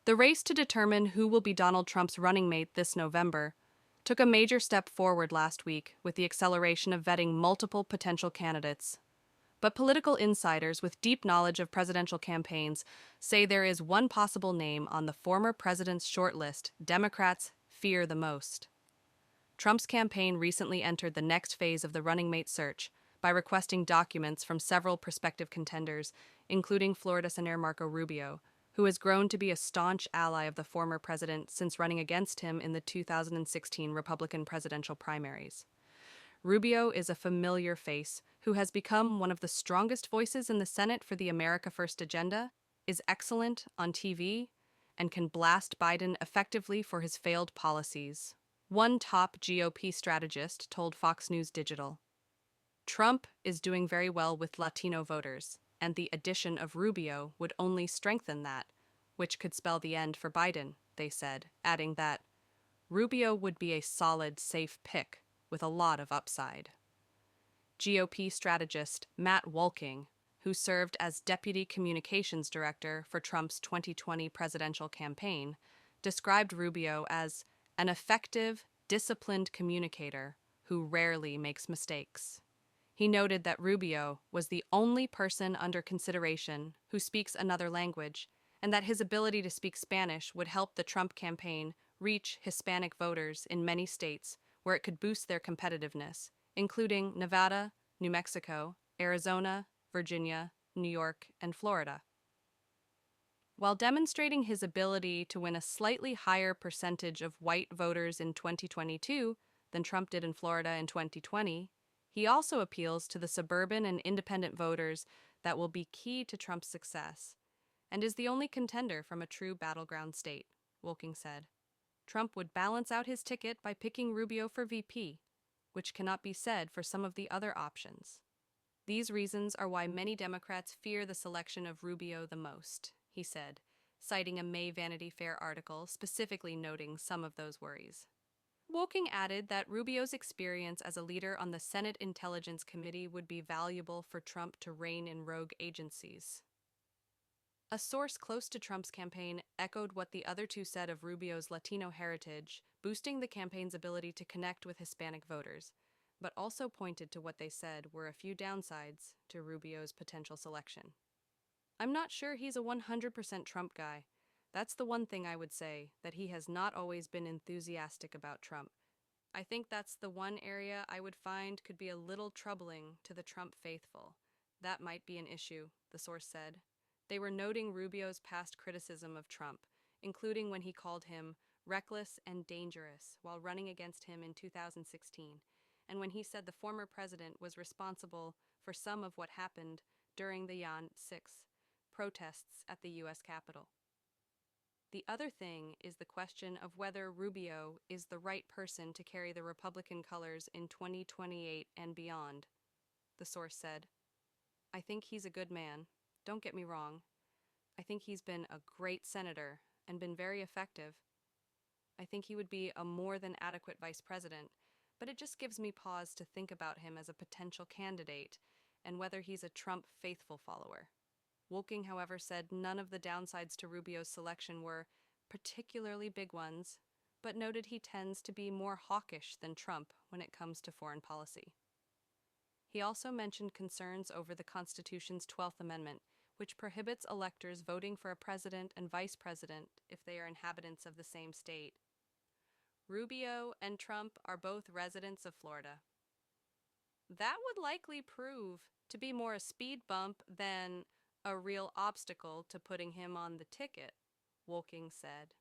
The race to determine who will be Donald Trump's running mate this November took a major step forward last week with the acceleration of vetting multiple potential candidates. But political insiders with deep knowledge of presidential campaigns say there is one possible name on the former president's shortlist Democrats fear the most. Trump's campaign recently entered the next phase of the running mate search by requesting documents from several prospective contenders, including Florida Senator Marco Rubio, who has grown to be a staunch ally of the former president since running against him in the 2016 Republican presidential primaries. Rubio is a familiar face who has become one of the strongest voices in the Senate for the America First agenda, is excellent on TV, and can blast Biden effectively for his failed policies. One top GOP strategist told Fox News Digital, "Trump is doing very well with Latino voters, and the addition of Rubio would only strengthen that, which could spell the end for Biden," they said, adding that Rubio would be a solid, safe pick with a lot of upside. GOP strategist Matt Wolking, who served as Deputy Communications Director for Trump's 2020 presidential campaign, described Rubio as an effective, disciplined communicator who rarely makes mistakes. He noted that Rubio was the only person under consideration who speaks another language, and that his ability to speak Spanish would help the Trump campaign reach Hispanic voters in many states where it could boost their competitiveness, including Nevada, New Mexico, Arizona, Virginia, New York, and Florida. While demonstrating his ability to win a slightly higher percentage of white voters in 2022 than Trump did in Florida in 2020, he also appeals to the suburban and independent voters that will be key to Trump's success, and is the only contender from a true battleground state, Wolking said. Trump would balance out his ticket by picking Rubio for VP, which cannot be said for some of the other options. These reasons are why many Democrats fear the selection of Rubio the most, he said, citing a May Vanity Fair article specifically noting some of those worries. Wolking added that Rubio's experience as a leader on the Senate Intelligence Committee would be valuable for Trump to rein in rogue agencies. A source close to Trump's campaign echoed what the other two said of Rubio's Latino heritage, boosting the campaign's ability to connect with Hispanic voters, but also pointed to what they said were a few downsides to Rubio's potential selection. "I'm not sure he's a 100% Trump guy. That's the one thing I would say, that he has not always been enthusiastic about Trump. I think that's the one area I would find could be a little troubling to the Trump faithful. That might be an issue," the source said. They were noting Rubio's past criticism of Trump, including when he called him reckless and dangerous while running against him in 2016, and when he said the former president was responsible for some of what happened during the Jan 6 protests at the U.S. Capitol. The other thing is the question of whether Rubio is the right person to carry the Republican colors in 2028 and beyond, the source said. "I think he's a good man. Don't get me wrong. I think he's been a great senator and been very effective. I think he would be a more than adequate vice president, but it just gives me pause to think about him as a potential candidate and whether he's a Trump faithful follower." Wolking, however, said none of the downsides to Rubio's selection were particularly big ones, but noted he tends to be more hawkish than Trump when it comes to foreign policy. He also mentioned concerns over the Constitution's 12th Amendment, which prohibits electors voting for a president and vice president if they are inhabitants of the same state. Rubio and Trump are both residents of Florida. That would likely prove to be more a speed bump than a real obstacle to putting him on the ticket, Wolking said.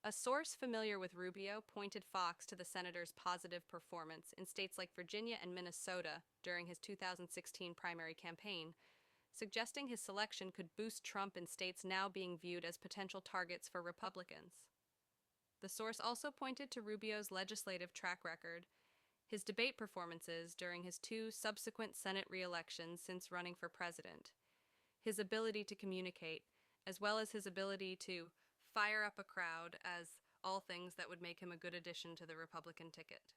A source familiar with Rubio pointed Fox to the senator's positive performance in states like Virginia and Minnesota during his 2016 primary campaign, suggesting his selection could boost Trump in states now being viewed as potential targets for Republicans. The source also pointed to Rubio's legislative track record, his debate performances during his two subsequent Senate re-elections since running for president, his ability to communicate, as well as his ability to fire up a crowd as all things that would make him a good addition to the Republican ticket.